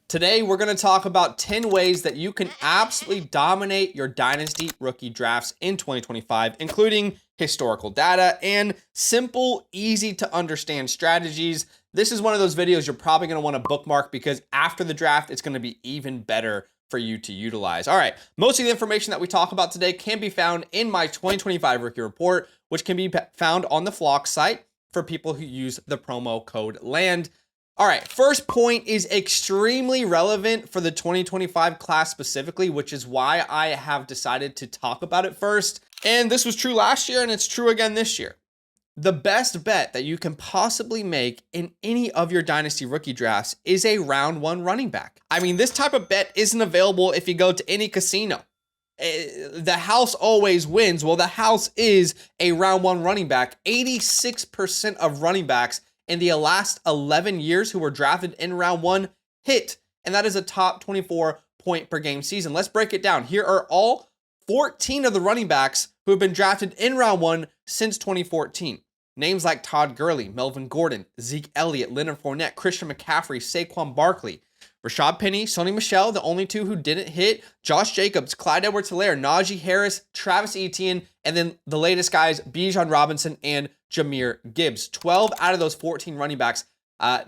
Today, we're going to talk about 10 ways that you can absolutely dominate your Dynasty rookie drafts in 2025, including historical data and simple, easy to understand strategies. This is one of those videos you're probably going to want to bookmark because after the draft, it's going to be even better for you to utilize. All right, most of the information that we talk about today can be found in my 2025 rookie report, which can be found on the Flock site for people who use the promo code LAND. All right, first point is extremely relevant for the 2025 class specifically, which is why I have decided to talk about it first. And this was true last year, and it's true again this year. The best bet that you can possibly make in any of your Dynasty rookie drafts is a round one running back. I mean, this type of bet isn't available if you go to any casino. The house always wins. Well, the house is a round one running back. 86% of running backs in the last 11 years who were drafted in round one hit, and that is a top 24 point per game season. Let's break it down. Here are all 14 of the running backs who have been drafted in round one since 2014. Names like Todd Gurley, Melvin Gordon, Zeke Elliott, Leonard Fournette, Christian McCaffrey, Saquon Barkley, Rashad Penny, Sony Michel, the only two who didn't hit, Josh Jacobs, Clyde Edwards-Helaire, Najee Harris, Travis Etienne, and then the latest guys, Bijan Robinson and Jahmyr Gibbs. 12 out of those 14 running backs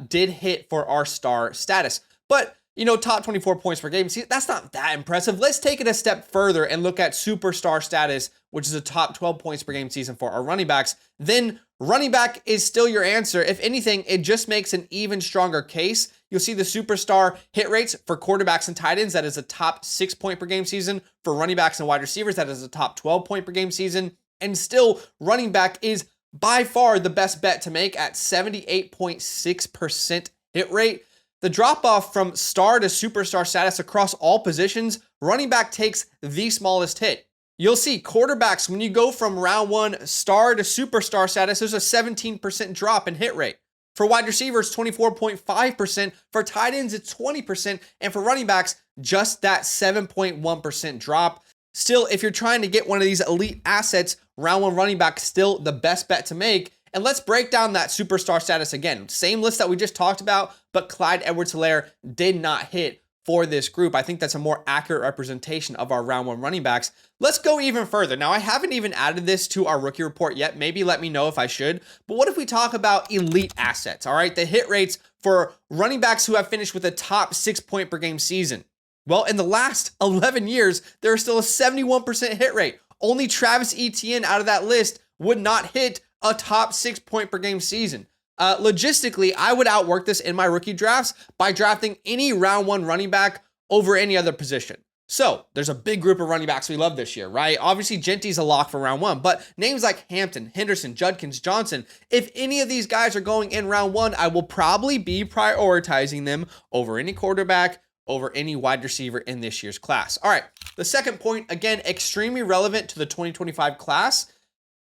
did hit for our star status. But, you know, top 24 points per game, see, that's not that impressive. Let's take it a step further and look at superstar status, which is a top 12 points per game season for our running backs. Then running back is still your answer. If anything, it just makes an even stronger case. You'll see the superstar hit rates for quarterbacks and tight ends. That is a top 6 point per game season. For running backs and wide receivers, that is a top 12 point per game season. And still, running back is by far the best bet to make at 78.6% hit rate. The drop off from star to superstar status across all positions, running back takes the smallest hit. You'll see quarterbacks, when you go from round one star to superstar status, there's a 17% drop in hit rate. For wide receivers, 24.5%. For tight ends, it's 20%. And for running backs, just that 7.1% drop. Still, if you're trying to get one of these elite assets, round one running back still the best bet to make. And let's break down that superstar status again. Same list that we just talked about, but Clyde Edwards-Helaire did not hit for this group. I think that's a more accurate representation of our round one running backs. Let's go even further. Now, I haven't even added this to our rookie report yet. Maybe let me know if I should. But what if we talk about elite assets, all right? The hit rates for running backs who have finished with a top 6 point per game season. Well, in the last 11 years, there is still a 71% hit rate. Only Travis Etienne out of that list would not hit a top 6 point per game season. Logistically, I would outwork this in my rookie drafts by drafting any round one running back over any other position. So there's a big group of running backs we love this year, right? Obviously, Genty's a lock for round one, but names like Hampton, Henderson, Judkins, Johnson, if any of these guys are going in round one, I will probably be prioritizing them over any quarterback, over any wide receiver in this year's class. All right, the second point, again, extremely relevant to the 2025 class,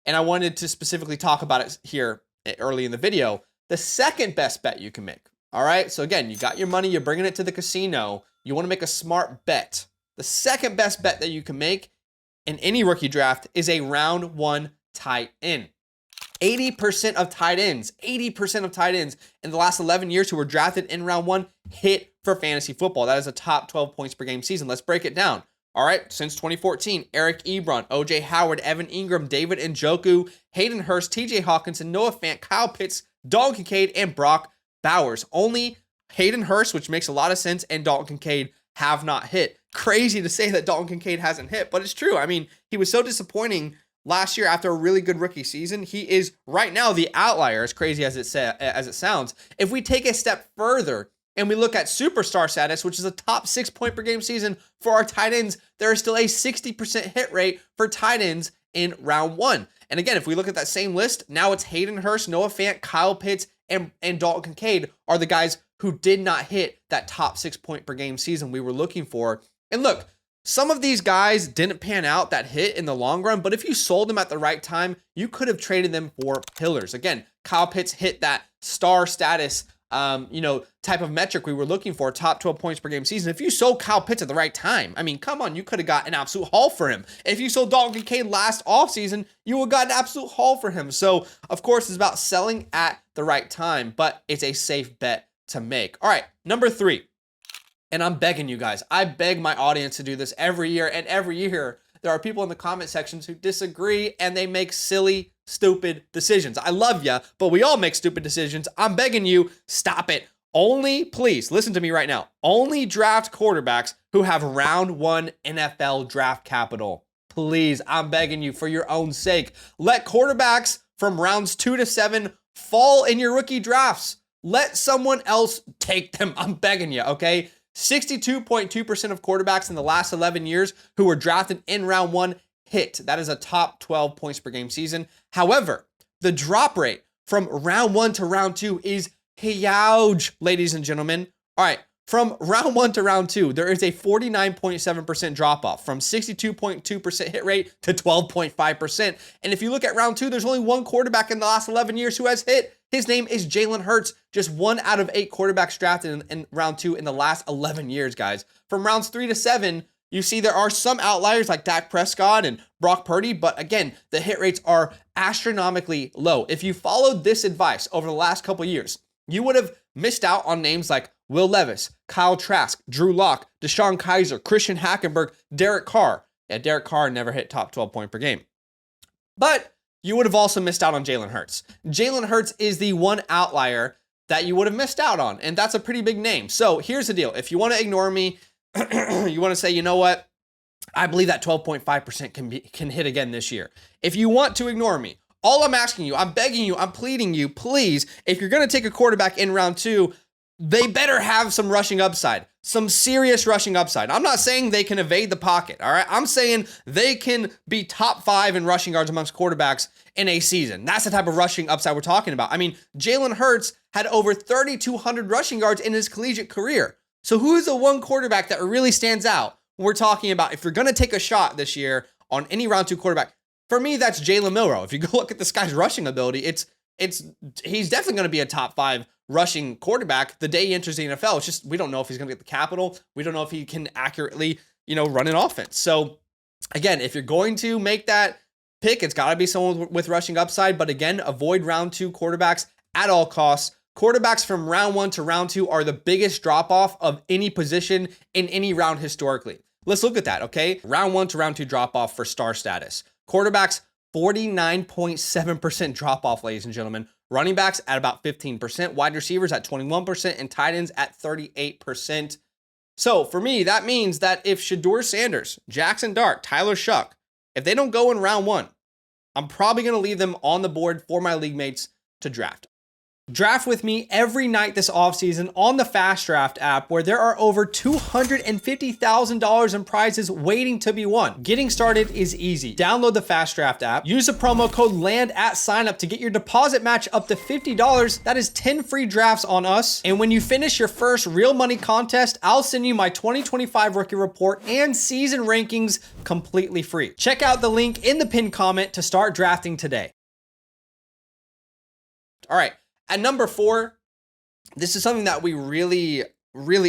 and I wanted to specifically talk about it here early in the video. The second best bet you can make, all right? So again, you got your money, you're bringing it to the casino, you want to make a smart bet. The second best bet that you can make in any rookie draft is a round one tight end. 80% of tight ends in the last 11 years who were drafted in round one hit for fantasy football. That is a top 12 points per game season. Let's break it down. All right, since 2014, Eric Ebron, O.J. Howard, Evan Ingram, David Njoku, Hayden Hurst, T.J. Hawkinson, Noah Fant, Kyle Pitts, Dalton Kincaid, and Brock Bowers. Only Hayden Hurst, which makes a lot of sense, and Dalton Kincaid have not hit. Crazy to say that Dalton Kincaid hasn't hit, but it's true. I mean, he was so disappointing last year after a really good rookie season. He is right now the outlier, as crazy as it sounds. If we take a step further and we look at superstar status, which is a top 6 point per game season for our tight ends, there is still a 60% hit rate for tight ends in round one. And again, if we look at that same list, now it's Hayden Hurst, Noah Fant, Kyle Pitts, and Dalton Kincaid are the guys who did not hit that top 6 point per game season we were looking for. And look, some of these guys didn't pan out that hit in the long run, but if you sold them at the right time, you could have traded them for pillars. Again, Kyle Pitts hit that star status type of metric we were looking for, top 12 points per game season. If you sold Kyle Pitts at the right time, I mean, come on, you could have got an absolute haul for him. If you sold Dalton Kincaid last offseason, you would have got an absolute haul for him. So, of course, it's about selling at the right time, but it's a safe bet to make. All right, number 3. And I'm begging you guys, I beg my audience to do this every year. And every year, there are people in the comment sections who disagree and they make silly, stupid decisions. I love ya, but we all make stupid decisions. I'm begging you, stop it. Only, please, listen to me right now. Only draft quarterbacks who have round 1 NFL draft capital. Please, I'm begging you for your own sake. Let quarterbacks from rounds 2 to 7 fall in your rookie drafts. Let someone else take them. I'm begging you, okay? 62.2% of quarterbacks in the last 11 years who were drafted in round 1 hit. That is a top 12 points per game season. However, the drop rate from round 1 to round 2 is huge, ladies and gentlemen. All right, from round 1 to round 2, there is a 49.7% drop off from 62.2% hit rate to 12.5%. And if you look at round 2, there's only one quarterback in the last 11 years who has hit. His name is Jalen Hurts, just 1 out of 8 quarterbacks drafted in round 2 in the last 11 years, guys. From rounds 3 to 7, you see there are some outliers like Dak Prescott and Brock Purdy, but again, the hit rates are astronomically low. If you followed this advice over the last couple years, you would have missed out on names like Will Levis, Kyle Trask, Drew Lock, Deshaun Kaiser, Christian Hackenberg, Derek Carr. Yeah, Derek Carr never hit top 12 point per game. But you would have also missed out on Jalen Hurts. Jalen Hurts is the one outlier that you would have missed out on, and that's a pretty big name. So here's the deal. If you want to ignore me, you want to say, you know what? I believe that 12.5% can hit again this year. If you want to ignore me, all I'm asking you, I'm begging you, I'm pleading you, please, if you're going to take a quarterback in round 2, they better have some rushing upside, some serious rushing upside. I'm not saying they can evade the pocket, all right? I'm saying they can be top 5 in rushing yards amongst quarterbacks in a season. That's the type of rushing upside we're talking about. I mean, Jalen Hurts had over 3,200 rushing yards in his collegiate career. So who is the one quarterback that really stands out when we're talking about if you're going to take a shot this year on any round 2 quarterback? For me, that's Jalen Milroe. If you go look at this guy's rushing ability, he's definitely going to be a top 5 rushing quarterback the day he enters the NFL. It's just we don't know if he's going to get the capital. We don't know if he can accurately, run an offense. So again, if you're going to make that pick, it's got to be someone with rushing upside. But again, avoid round 2 quarterbacks at all costs. Quarterbacks from round 1 to round 2 are the biggest drop off of any position in any round historically. Let's look at that, okay? Round 1 to round 2 drop off for star status. Quarterbacks, 49.7% drop off, ladies and gentlemen. Running backs at about 15%, wide receivers at 21%, and tight ends at 38%. So for me, that means that if Shedeur Sanders, Jackson Dart, Tyler Shuck, if they don't go in round 1, I'm probably going to leave them on the board for my league mates to draft. Draft with me every night this offseason on the FastDraft app, where there are over $250,000 in prizes waiting to be won. Getting started is easy. Download the FastDraft app, use the promo code LAND at signup to get your deposit match up to $50. That is 10 free drafts on us. And when you finish your first real money contest, I'll send you my 2025 rookie report and season rankings completely free. Check out the link in the pinned comment to start drafting today. All right. At number 4, this is something that we really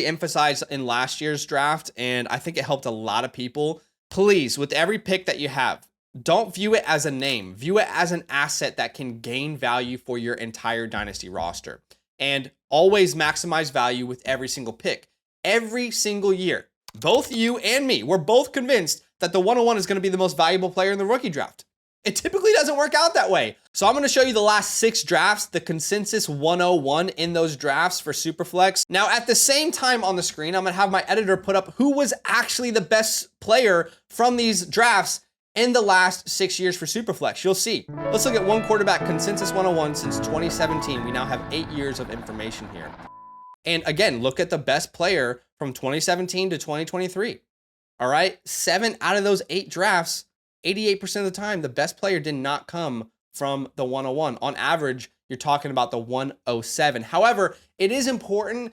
emphasized in last year's draft, and I think it helped a lot of people. Please, with every pick that you have, don't view it as a name. View it as an asset that can gain value for your entire Dynasty roster. And always maximize value with every single pick. Every single year, both you and me, we're both convinced that the 101 is going to be the most valuable player in the rookie draft. It typically doesn't work out that way. So I'm going to show you the last 6 drafts, the consensus 101 in those drafts for Superflex. Now, at the same time on the screen, I'm going to have my editor put up who was actually the best player from these drafts in the last 6 years for Superflex. You'll see. Let's look at one quarterback consensus 101 since 2017. We now have 8 years of information here. And again, look at the best player from 2017 to 2023. All right, 7 out of those 8 drafts, 88% of the time, the best player did not come from the 101. On average, you're talking about the 107. However, it is important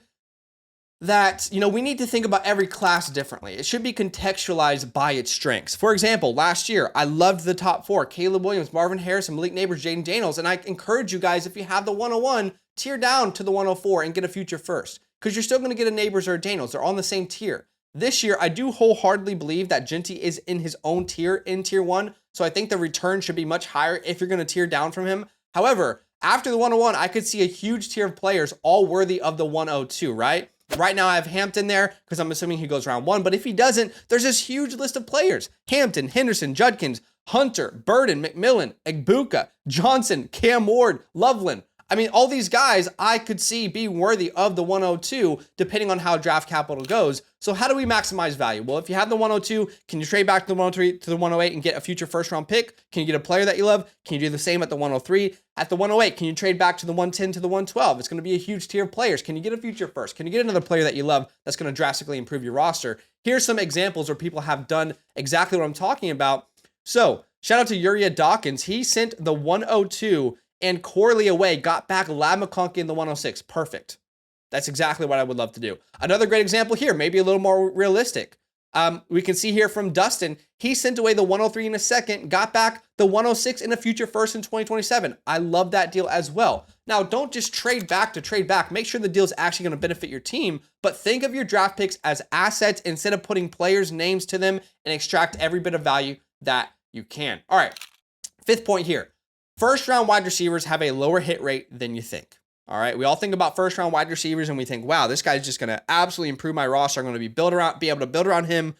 that, we need to think about every class differently. It should be contextualized by its strengths. For example, last year, I loved the top 4, Caleb Williams, Marvin Harrison, Malik Neighbors, Jaden Daniels. And I encourage you guys, if you have the 101, tier down to the 104 and get a future first, because you're still going to get a Neighbors or a Daniels. They're on the same tier. This year, I do wholeheartedly believe that Genty is in his own tier in tier 1. So I think the return should be much higher if you're going to tier down from him. However, after the 101, I could see a huge tier of players all worthy of the 102, right? Right now I have Hampton there because I'm assuming he goes round 1, but if he doesn't, there's this huge list of players. Hampton, Henderson, Judkins, Hunter, Burden, McMillan, Egbuka, Johnson, Cam Ward, Loveland. I mean, all these guys I could see being worthy of the 102 depending on how draft capital goes. So how do we maximize value? Well, if you have the 102, can you trade back to the 103 to the 108 and get a future first round pick? Can you get a player that you love? Can you do the same at the 103? At the 108, can you trade back to the 110 to the 112? It's going to be a huge tier of players. Can you get a future first? Can you get another player that you love that's going to drastically improve your roster? Here's some examples where people have done exactly what I'm talking about. So shout out to Uriah Dawkins. He sent the 102 and Corley away, got back Lab McConkey in the 106. Perfect. That's exactly what I would love to do. Another great example here, maybe a little more realistic. We can see here from Dustin, he sent away the 103 in a second, got back the 106 in a future first in 2027. I love that deal as well. Now, don't just trade back to trade back. Make sure the deal is actually going to benefit your team, but think of your draft picks as assets instead of putting players' names to them and extract every bit of value that you can. All right, 5th point here. First round wide receivers have a lower hit rate than you think. All right. We all think about first round wide receivers and we think, wow, this guy's just going to absolutely improve my roster. I'm going to be able to build around him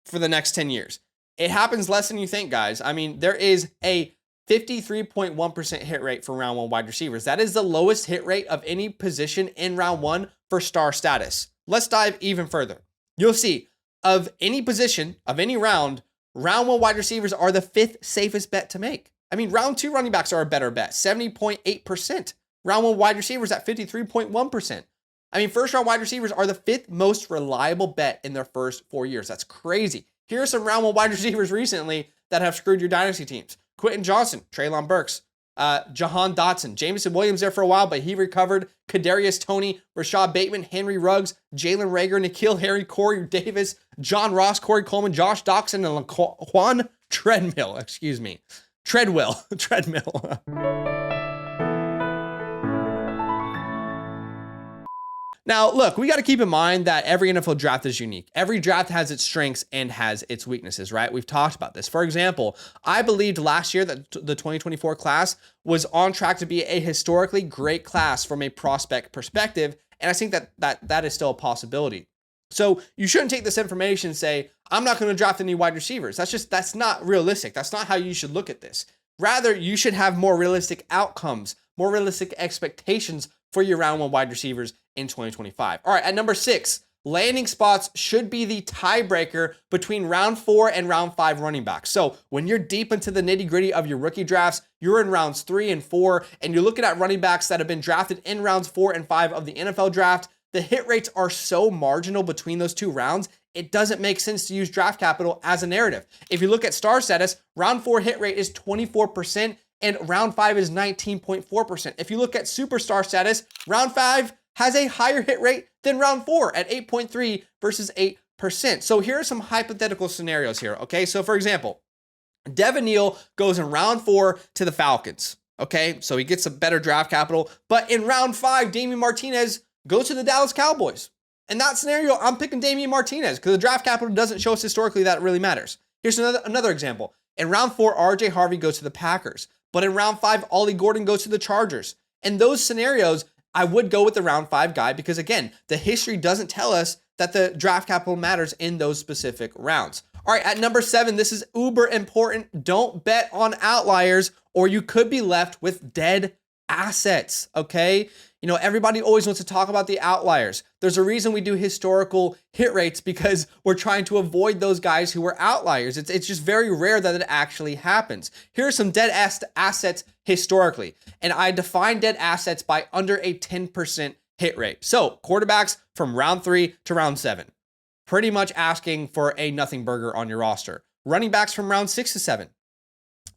for the next 10 years. It happens less than you think, guys. I mean, there is a 53.1% hit rate for round 1 wide receivers. That is the lowest hit rate of any position in round 1 for star status. Let's dive even further. You'll see of any position of any round 1 wide receivers are the 5th safest bet to make. I mean, round 2 running backs are a better bet, 70.8%. Round 1 wide receivers at 53.1%. I mean, first round wide receivers are the 5th most reliable bet in their first 4 years. That's crazy. Here are some round 1 wide receivers recently that have screwed your dynasty teams. Quentin Johnson, Treylon Burks, Jahan Dotson, Jameson Williams there for a while, but he recovered. Kadarius Toney, Rashad Bateman, Henry Ruggs, Jalen Reagor, N'Keal Harry, Corey Davis, John Ross, Corey Coleman, Josh Doxson, and Laquan Treadmill. Treadmill. Now, look, we got to keep in mind that every NFL draft is unique. Every draft has its strengths and has its weaknesses, right? We've talked about this. For example, I believed last year that the 2024 class was on track to be a historically great class from a prospect perspective, and I think that is still a possibility. So you shouldn't take this information and say, I'm not going to draft any wide receivers. That's not realistic. That's not how you should look at this. Rather, you should have more realistic outcomes, more realistic expectations for your round 1 wide receivers in 2025. All right, at number 6, landing spots should be the tiebreaker between round 4 and round 5 running backs. So when you're deep into the nitty gritty of your rookie drafts, you're in rounds 3 and 4, and you're looking at running backs that have been drafted in rounds 4 and 5 of the NFL draft. The hit rates are so marginal between those 2 rounds, it doesn't make sense to use draft capital as a narrative. If you look at star status, round 4 hit rate is 24% and round 5 is 19.4%. If you look at superstar status, round 5 has a higher hit rate than round 4 at 8.3 versus 8%. So here are some hypothetical scenarios here, okay? So for example, Devin Neal goes in round 4 to the Falcons, okay? So he gets a better draft capital, but in round 5, Damian Martinez goes to the Dallas Cowboys. In that scenario, I'm picking Damian Martinez because the draft capital doesn't show us historically that it really matters. Here's another example. In round 4, RJ Harvey goes to the Packers, but in round 5, Ollie Gordon goes to the Chargers. In those scenarios, I would go with the round 5 guy because, again, the history doesn't tell us that the draft capital matters in those specific rounds. All right, at number 7, this is uber important. Don't bet on outliers or you could be left with dead assets, okay? You know, everybody always wants to talk about the outliers. There's a reason we do historical hit rates because we're trying to avoid those guys who are outliers. It's just very rare that it actually happens. Here are some dead assets historically, and I define dead assets by under a 10% hit rate. So quarterbacks from round 3 to round 7, pretty much asking for a nothing burger on your roster. Running backs from round 6 to 7.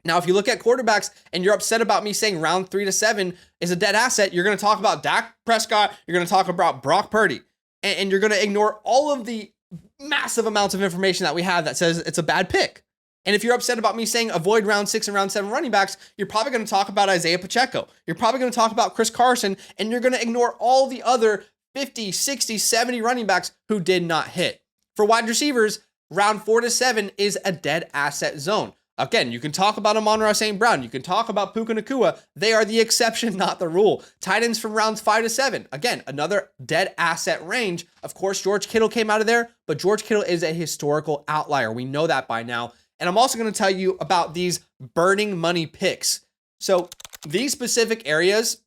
Now, if you look at quarterbacks and you're upset about me saying round 3 to 7 is a dead asset, you're going to talk about Dak Prescott, you're going to talk about Brock Purdy, and you're going to ignore all of the massive amounts of information that we have that says it's a bad pick. And if you're upset about me saying avoid round 6 and round 7 running backs, you're probably going to talk about Isaiah Pacheco. You're probably going to talk about Chris Carson, and you're going to ignore all the other 50, 60, 70 running backs who did not hit. For wide receivers, round 4 to 7 is a dead asset zone. Again, you can talk about Amon-Ra St. Brown. You can talk about Puka Nacua. They are the exception, not the rule. Tight ends from rounds 5 to 7. Again, another dead asset range. Of course, George Kittle came out of there, but George Kittle is a historical outlier. We know that by now. And I'm also going to tell you about these burning money picks. So these specific areas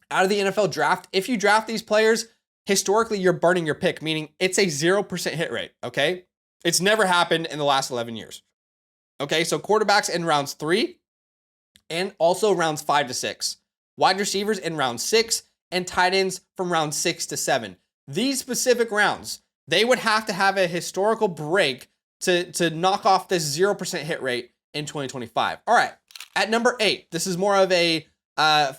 out of the NFL draft, if you draft these players, historically, you're burning your pick, meaning it's a 0% hit rate, okay? It's never happened in the last 11 years. Okay, so quarterbacks in rounds 3 and also rounds 5 to 6. Wide receivers in round 6 and tight ends from round 6 to 7. These specific rounds, they would have to have a historical break to knock off this 0% hit rate in 2025. All right, at number 8, this is more of a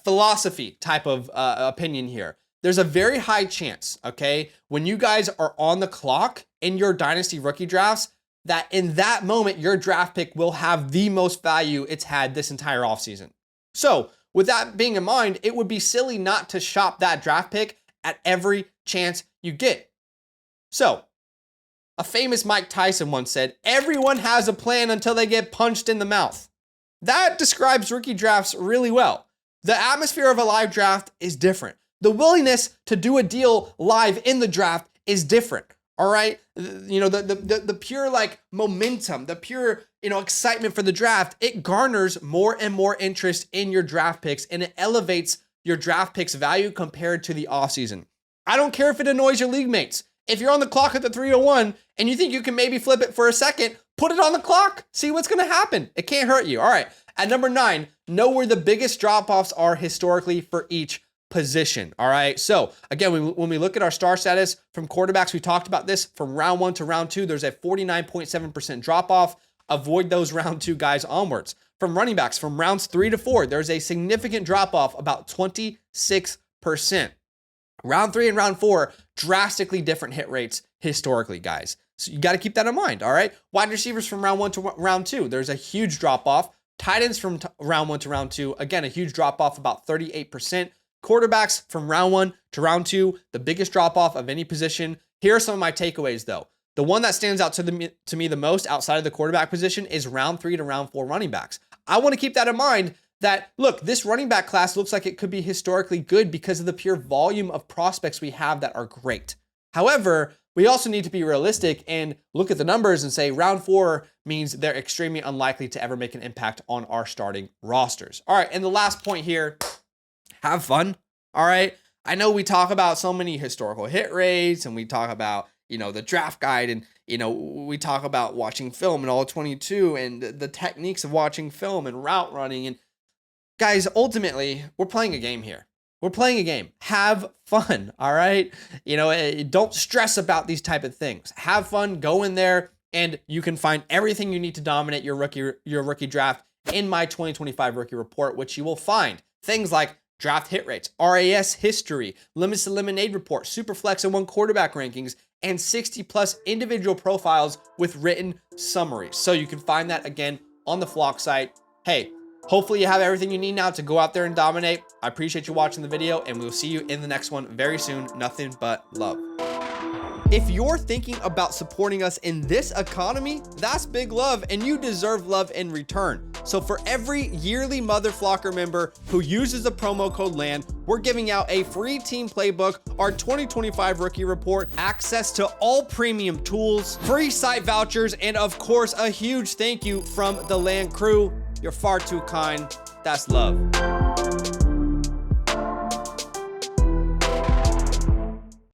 philosophy type of opinion here. There's a very high chance, okay, when you guys are on the clock in your dynasty rookie drafts, that in that moment, your draft pick will have the most value it's had this entire offseason. So with that being in mind, it would be silly not to shop that draft pick at every chance you get. So a famous Mike Tyson once said, everyone has a plan until they get punched in the mouth. That describes rookie drafts really well. The atmosphere of a live draft is different. The willingness to do a deal live in the draft is different. All right, you know, the pure like momentum, the pure, you know, excitement for the draft, it garners more and more interest in your draft picks, and it elevates your draft picks value compared to the offseason. I don't care if it annoys your league mates. If you're on the clock at the 301 and you think you can maybe flip it for a second, put it on the clock. See what's going to happen. It can't hurt you. All right, at number 9, know where the biggest drop-offs are historically for each position. All right. So again, when we look at our star status from quarterbacks, we talked about this from round 1 to round 2, there's a 49.7% drop off. Avoid those round 2 guys onwards. From running backs, from rounds 3 to 4, there's a significant drop off, about 26%. Round 3 and round 4, drastically different hit rates historically, guys. So you got to keep that in mind. All right. Wide receivers from round 1 to round 2, there's a huge drop off. Tight ends from round 1 to round 2, again, a huge drop off, about 38%. Quarterbacks from round 1 to round 2, the biggest drop off of any position. Here are some of my takeaways though. The one that stands out to me the most outside of the quarterback position is round 3 to round 4 running backs. I want to keep that in mind that, look, this running back class looks like it could be historically good because of the pure volume of prospects we have that are great. However, we also need to be realistic and look at the numbers and say round 4 means they're extremely unlikely to ever make an impact on our starting rosters. All right, and the last point here, have fun, all right? I know we talk about so many historical hit rates and we talk about, you know, the draft guide and, you know, we talk about watching film and all 22 and the techniques of watching film and route running. And guys, ultimately, we're playing a game here. We're playing a game. Have fun, all right? You know, don't stress about these type of things. Have fun, go in there, and you can find everything you need to dominate your rookie draft in my 2025 rookie report, which you will find things like draft hit rates, RAS history, limits to lemonade report, superflex and 1 quarterback rankings, and 60 plus individual profiles with written summaries. So you can find that again on the Flock site. Hey, hopefully you have everything you need now to go out there and dominate. I appreciate you watching the video, and we'll see you in the next one very soon. Nothing but love. If you're thinking about supporting us in this economy, that's big love, and you deserve love in return. So for every yearly Mother Flocker member who uses the promo code LAND, we're giving out a free team playbook, our 2025 rookie report, access to all premium tools, free site vouchers, and of course, a huge thank you from the LAND crew. You're far too kind. That's love.